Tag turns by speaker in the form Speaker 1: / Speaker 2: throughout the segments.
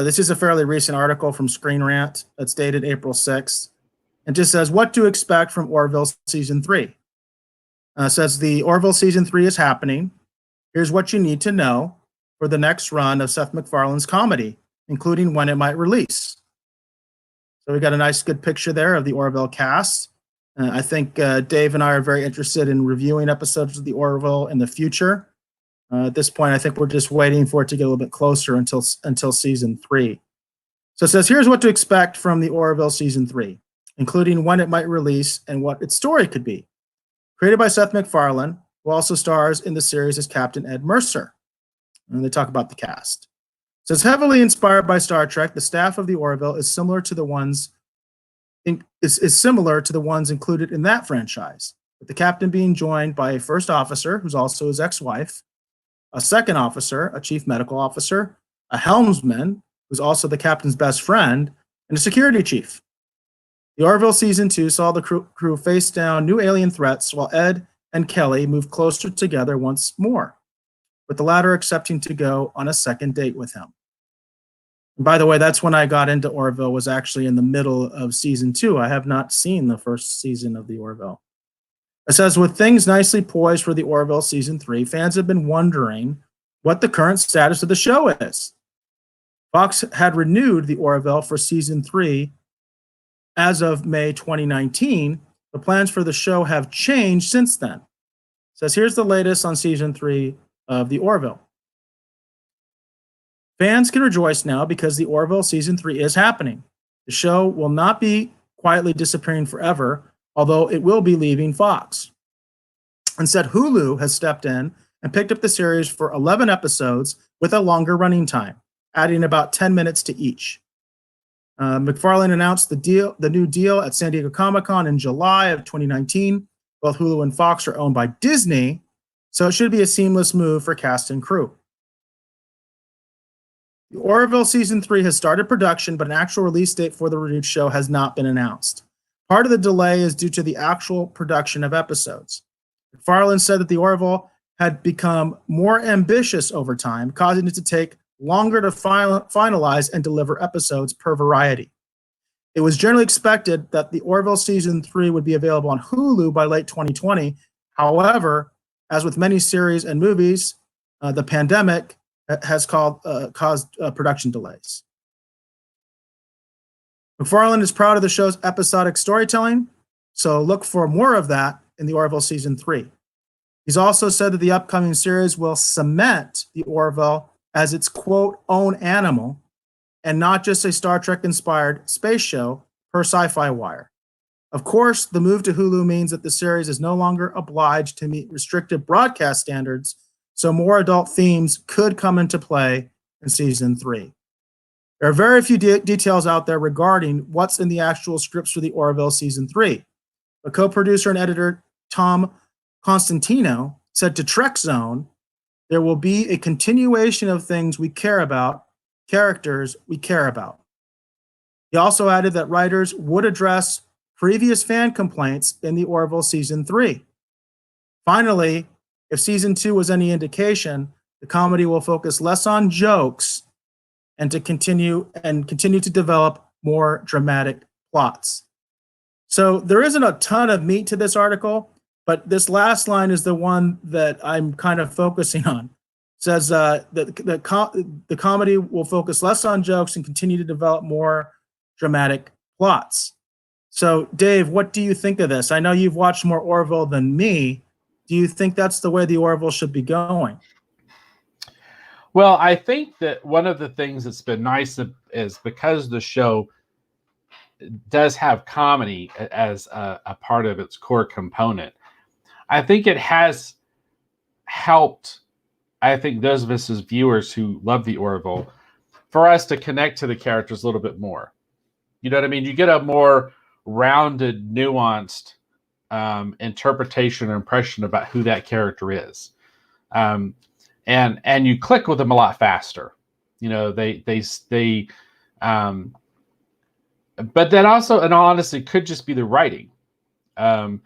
Speaker 1: This is a fairly recent article from Screen Rant that's dated April 6th. And just says what to expect from Orville season 3. Says the Orville season 3 is happening. Here's what you need to know for the next run of Seth MacFarlane's comedy, including when it might release. So we got a nice, good picture there of the Orville cast. I think Dave and I are very interested in reviewing episodes of the Orville in the future. At this point, I think we're just waiting for it to get a little bit closer until season 3. So it says, here's what to expect from the Orville season 3, including when it might release and what its story could be. Created by Seth MacFarlane, who also stars in the series as Captain Ed Mercer. And they talk about the cast. It says, heavily inspired by Star Trek, the staff of the Orville is similar to the ones included in that franchise, with the captain being joined by a first officer, who's also his ex-wife, a second officer, a chief medical officer, a helmsman, who's also the captain's best friend, and a security chief. The Orville season 2 saw the crew face down new alien threats while Ed and Kelly moved closer together once more, with the latter accepting to go on a second date with him. And by the way, that's when I got into Orville, was actually in the middle of season 2. I have not seen the first season of the Orville. It says, with things nicely poised for the Orville season 3, fans have been wondering what the current status of the show is. Fox had renewed the Orville for season 3 as of May 2019. The plans for the show have changed since then. It says, here's the latest on season 3 of the Orville. Fans can rejoice now because the Orville season 3 is happening. The show will not be quietly disappearing forever, although it will be leaving Fox. Instead, Hulu has stepped in and picked up the series for 11 episodes with a longer running time, adding about 10 minutes to each. MacFarlane announced the new deal at San Diego Comic-Con in July of 2019. Both Hulu and Fox are owned by Disney, so it should be a seamless move for cast and crew. The Orville season 3 has started production, but an actual release date for the renewed show has not been announced. Part of the delay is due to the actual production of episodes. MacFarlane said that the Orville had become more ambitious over time, causing it to take longer to finalize and deliver episodes per variety. It was generally expected that the Orville season 3 would be available on Hulu by late 2020. However, as with many series and movies, the pandemic has caused production delays. MacFarlane is proud of the show's episodic storytelling, so look for more of that in the Orville season 3. He's also said that the upcoming series will cement the Orville as its, quote, own animal, and not just a Star Trek-inspired space show per Sci-Fi Wire. Of course, the move to Hulu means that the series is no longer obliged to meet restrictive broadcast standards, so more adult themes could come into play in season 3. There are very few details out there regarding what's in the actual scripts for the Orville season 3. But co-producer and editor Tom Constantino said to Trek Zone, there will be a continuation of things we care about, characters we care about. He also added that writers would address previous fan complaints in the Orville season 3. Finally, if season 2 was any indication, the comedy will focus less on jokes and continue to develop more dramatic plots. So there isn't a ton of meat to this article, but this last line is the one that I'm kind of focusing on. It says that the comedy will focus less on jokes and continue to develop more dramatic plots. So, Dave, what do you think of this? I know you've watched more Orville than me. Do you think that's the way the Orville should be going?
Speaker 2: Well, I think that one of the things that's been nice is because the show does have comedy as a part of its core component, I think it has helped, I think, those of us as viewers who love the Orville, for us to connect to the characters a little bit more. You know what I mean? You get a more rounded, nuanced interpretation or impression about who that character is. And you click with them a lot faster. You know, but that also, in all honesty, could just be the writing. I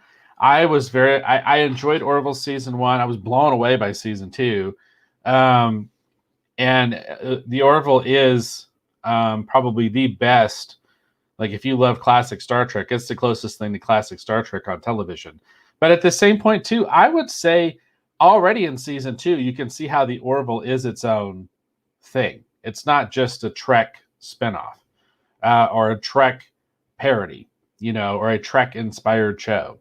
Speaker 2: enjoyed Orville season 1. I was blown away by season 2. And the Orville is probably the best. Like if you love classic Star Trek, it's the closest thing to classic Star Trek on television. But at the same point too, I would say already in season 2, you can see how the Orville is its own thing. It's not just a Trek spinoff or a Trek parody, or a Trek inspired show.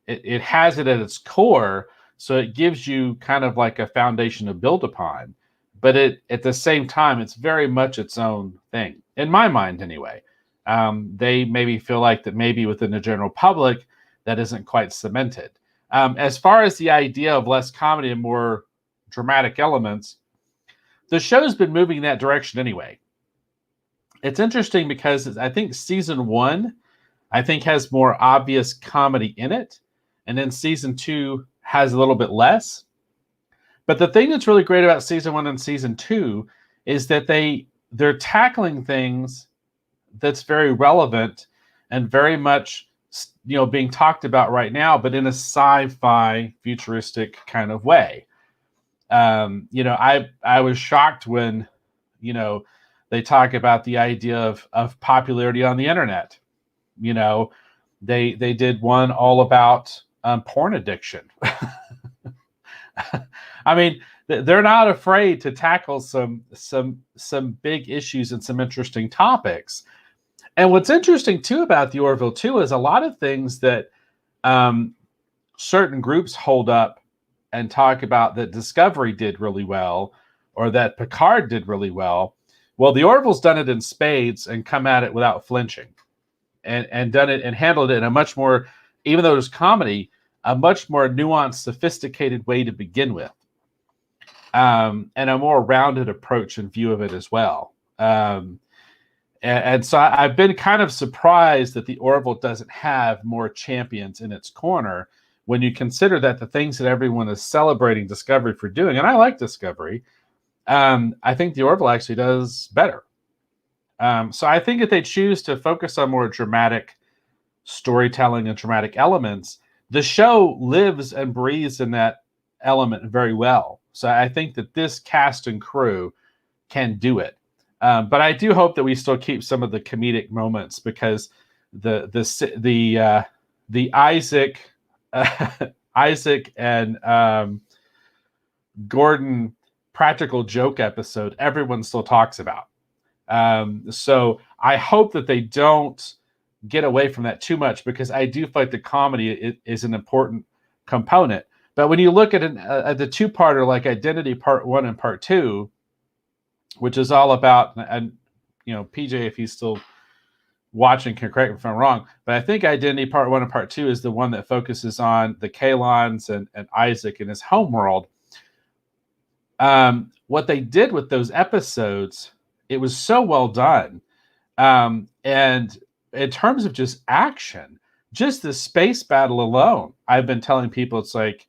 Speaker 2: It has it at its core, so it gives you kind of like a foundation to build upon. But at the same time, it's very much its own thing, in my mind anyway. They maybe feel like that maybe within the general public, that isn't quite cemented. As far as the idea of less comedy and more dramatic elements, the show's been moving in that direction anyway. It's interesting because I think season 1, has more obvious comedy in it. And then season 2 has a little bit less. But the thing that's really great about season 1 and season 2 is that they're tackling things that's very relevant and very much, being talked about right now, but in a sci-fi futuristic kind of way. I was shocked when, they talk about the idea of popularity on the internet. They did one all about porn addiction. I mean, they're not afraid to tackle some big issues and some interesting topics. And what's interesting too about the Orville too is a lot of things that certain groups hold up and talk about that Discovery did really well or that Picard did really well. Well, the Orville's done it in spades and come at it without flinching and done it and handled it in a much more, even though there's comedy, a much more nuanced, sophisticated way to begin with. And a more rounded approach and view of it as well. And so I've been kind of surprised that the Orville doesn't have more champions in its corner when you consider that the things that everyone is celebrating Discovery for doing, and I like Discovery, I think the Orville actually does better. So I think if they choose to focus on more dramatic storytelling and dramatic elements, the show lives and breathes in that element very well. So I think that this cast and crew can do it. But I do hope that we still keep some of the comedic moments because the Isaac and Gordon practical joke episode everyone still talks about. So I hope that they don't get away from that too much because I do feel like the comedy is an important component. But when you look at the two-parter like Identity Part 1 and Part 2, which is all about, and PJ, if he's still watching, can correct me if I'm wrong, but I think Identity Part 1 and Part 2 is the one that focuses on the Kalons and Isaac and his homeworld. What they did with those episodes, it was so well done. And in terms of just action, just the space battle alone, I've been telling people it's like,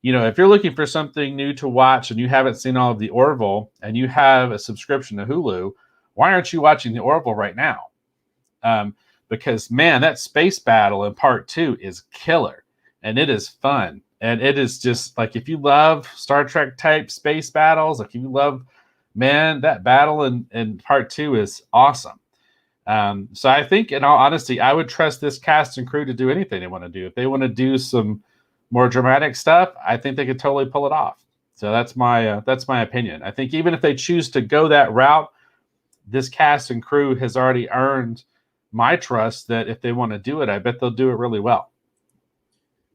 Speaker 2: if you're looking for something new to watch and you haven't seen all of the Orville and you have a subscription to Hulu, why aren't you watching the Orville right now? Because, man, that space battle in Part 2 is killer and it is fun. And it is just like, if you love Star Trek type space battles, if you love, man, that battle in Part 2 is awesome. So I think, in all honesty, I would trust this cast and crew to do anything they want to do. If they want to do some more dramatic stuff, I think they could totally pull it off. So that's my opinion. I think even if they choose to go that route, this cast and crew has already earned my trust that if they want to do it, I bet they'll do it really well.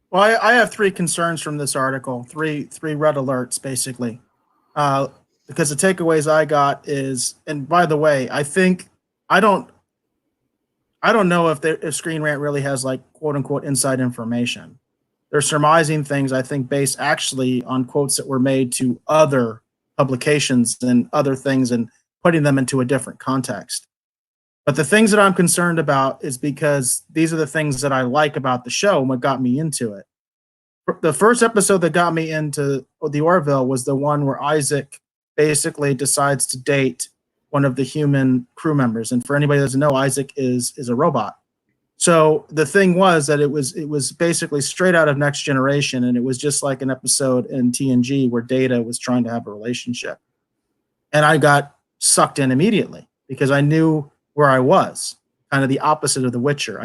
Speaker 1: Well, I have 3 concerns from this article, three red alerts, basically. Because the takeaways I got is, and by the way, I think, I don't know if Screen Rant really has like quote unquote inside information. They're surmising things, I think, based actually on quotes that were made to other publications and other things and putting them into a different context. But the things that I'm concerned about is because these are the things that I like about the show and what got me into it. The first episode that got me into the Orville was the one where Isaac basically decides to date one of the human crew members. And for anybody that doesn't know, Isaac is a robot. So the thing was that it was basically straight out of Next Generation, and it was just like an episode in TNG where Data was trying to have a relationship. And I got sucked in immediately because I knew where I was, kind of the opposite of The Witcher.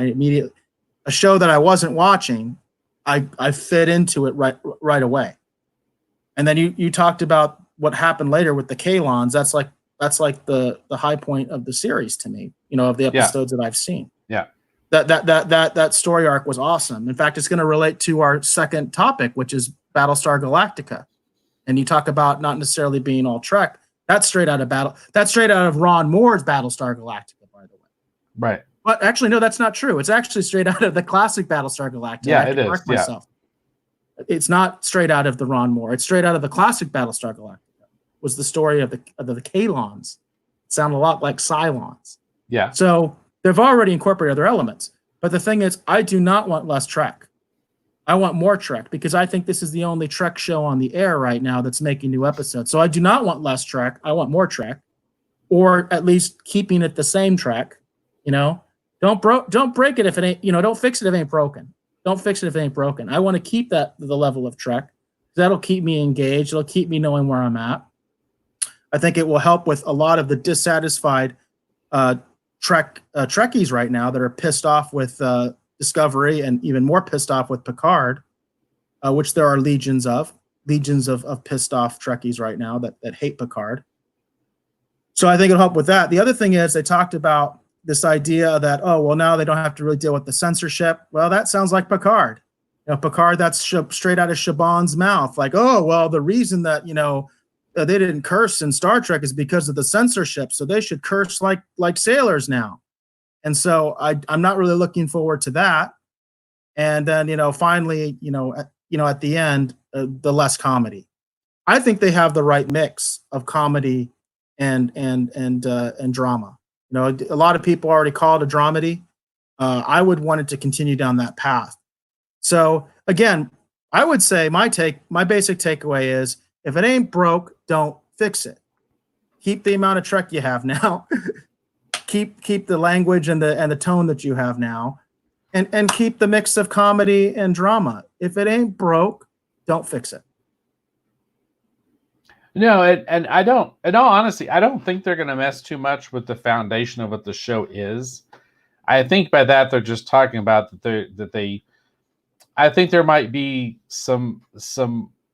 Speaker 1: A show that I wasn't watching, I fit into it right away. And then you talked about what happened later with the Kalons. That's like the high point of the series to me, of the episodes that I've seen.
Speaker 2: Yeah.
Speaker 1: That story arc was awesome. In fact, it's going to relate to our second topic, which is Battlestar Galactica. And you talk about not necessarily being all Trek. That's straight out of Ron Moore's Battlestar Galactica, by the way.
Speaker 2: Right.
Speaker 1: But actually, no, that's not true. It's actually straight out of the classic Battlestar Galactica.
Speaker 2: Yeah, it is. Yeah.
Speaker 1: It's not straight out of the Ron Moore. It's straight out of the classic Battlestar Galactica. It was the story of the Kalons. It sounded a lot like Cylons.
Speaker 2: Yeah.
Speaker 1: So they've already incorporated other elements. But the thing is, I do not want less Trek. I want more Trek because I think this is the only Trek show on the air right now that's making new episodes. So I do not want less Trek. I want more Trek, or at least keeping it the same Trek. Don't break it if it ain't. Don't fix it if it ain't broken. Don't fix it if it ain't broken. I want to keep the level of Trek. That'll keep me engaged. It'll keep me knowing where I'm at. I think it will help with a lot of the dissatisfied Trekkies right now that are pissed off with Discovery and even more pissed off with Picard, which there are legions of pissed off Trekkies right now that hate Picard. So I think it'll help with that. The other thing is they talked about this idea that, now they don't have to really deal with the censorship. Well, that sounds like Picard. Picard, that's straight out of Shaban's mouth. Like, the reason that, they didn't curse in Star Trek is because of the censorship. So they should curse like sailors now. And so I'm not really looking forward to that. And then, finally, at the end, the less comedy. I think they have the right mix of comedy and drama. A lot of people already call it a dramedy. I would want it to continue down that path. So again, I would say my basic takeaway is if it ain't broke, don't fix it. Keep the amount of Trek you have now. keep the language and the tone that you have now, and keep the mix of comedy and drama. If it ain't broke, don't fix it.
Speaker 2: No, and I don't. In all honesty, I don't think they're going to mess too much with the foundation of what the show is. I think by that they're just talking about that they. I think there might be some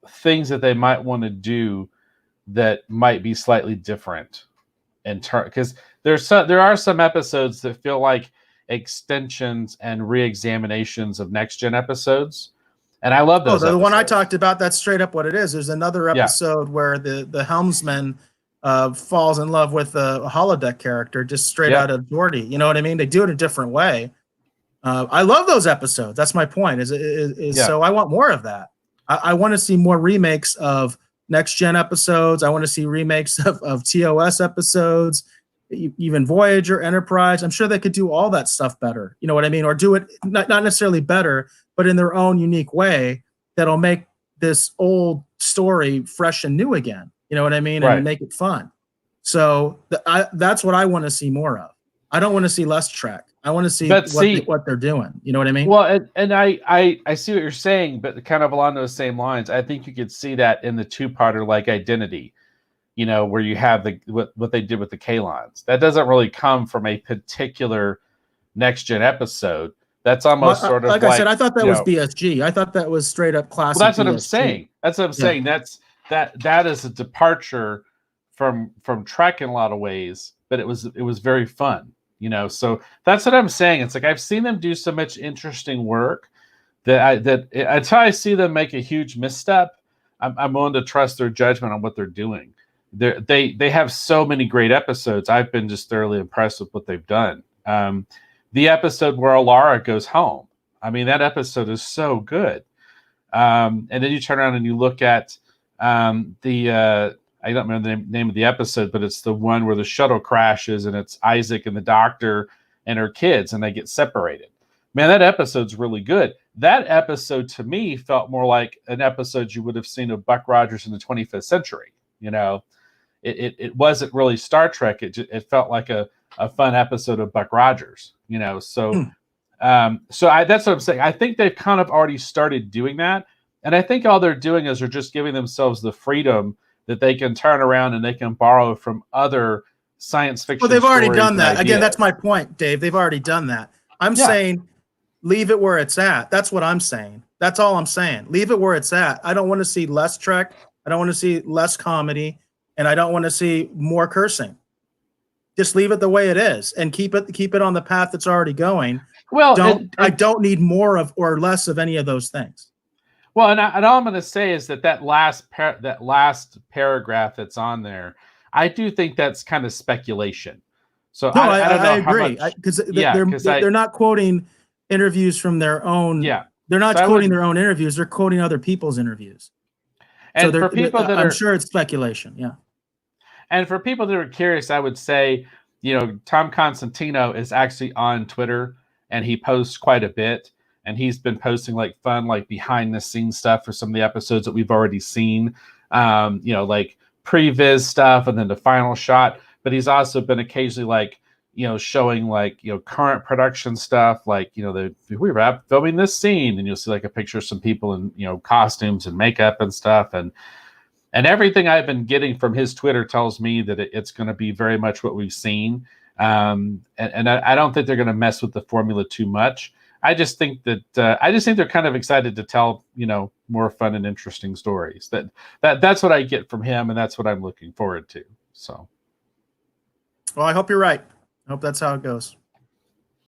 Speaker 2: things that they might want to do that might be slightly different in turn, because there are some episodes that feel like extensions and re-examinations of next gen episodes. And I love those.
Speaker 1: The one I talked about, that's straight up what it is. There's another episode where the helmsman falls in love with a holodeck character just straight out of Geordi. You know what I mean? They do it a different way. I love those episodes. That's my point. So I want more of that. I want to see more remakes of next gen episodes. I want to see remakes of TOS episodes, even Voyager, Enterprise. I'm sure they could do all that stuff better. You know what I mean? Or do it not necessarily better, but in their own unique way that'll make this old story fresh and new again. You know what I mean? And make it fun. So that's what I want to see more of. I don't want to see less Trek. I want to see what they're doing. You know what I mean?
Speaker 2: Well, and I see what you're saying, but kind of along those same lines, I think you could see that in the two-parter like Identity, where you have what they did with the Kalons. That doesn't really come from a particular next-gen episode. That's almost sort of
Speaker 1: like I said, I thought that was BSG. I thought that was straight up classic.
Speaker 2: Well, that's what
Speaker 1: BSG.
Speaker 2: I'm saying. That's what I'm saying. That is a departure from Trek in a lot of ways, but it was very fun. So that's what I'm saying. It's like I've seen them do so much interesting work that until I see them make a huge misstep, I'm willing to trust their judgment on what they're doing. They have so many great episodes. I've been just thoroughly impressed with what they've done. The episode where Alara goes home, I mean, that episode is so good. And then you turn around and you look at I don't remember the name of the episode, but it's the one where the shuttle crashes and it's Isaac and the doctor and her kids and they get separated. Man, that episode's really good. That episode to me felt more like an episode you would have seen of Buck Rogers in the 25th century. It wasn't really Star Trek. It felt like a fun episode of Buck Rogers, So that's what I'm saying. I think they've kind of already started doing that. And I think all they're doing is they're just giving themselves the freedom that they can turn around and they can borrow from other science fiction.
Speaker 1: Well, they've already done that.
Speaker 2: Ideas.
Speaker 1: Again, that's my point, Dave. They've already done that. I'm saying leave it where it's at. That's what I'm saying. That's all I'm saying. Leave it where it's at. I don't want to see less Trek. I don't want to see less comedy, and I don't want to see more cursing. Just leave it the way it is and keep it on the path that's already going.
Speaker 2: Well,
Speaker 1: I don't need more of or less of any of those things.
Speaker 2: Well, and all I'm going to say is that last paragraph that's on there, I do think that's kind of speculation. So
Speaker 1: no,
Speaker 2: I don't know.
Speaker 1: I agree, because they're not quoting interviews from their own.
Speaker 2: Yeah,
Speaker 1: they're not quoting their own interviews. They're quoting other people's interviews.
Speaker 2: And
Speaker 1: so
Speaker 2: for people that
Speaker 1: I'm sure it's speculation. Yeah.
Speaker 2: And for people that are curious, I would say, Tom Constantino is actually on Twitter and he posts quite a bit. And he's been posting fun, behind the scenes stuff for some of the episodes that we've already seen, like previs stuff and then the final shot. But he's also been occasionally showing current production stuff, we wrapped filming this scene, and you'll see a picture of some people in costumes and makeup and stuff, and everything I've been getting from his Twitter tells me that it's going to be very much what we've seen, and I don't think they're going to mess with the formula too much. I just think that they're kind of excited to tell more fun and interesting stories. That's what I get from him, and that's what I'm looking forward to. So.
Speaker 1: Well, I hope you're right. I hope that's how it goes.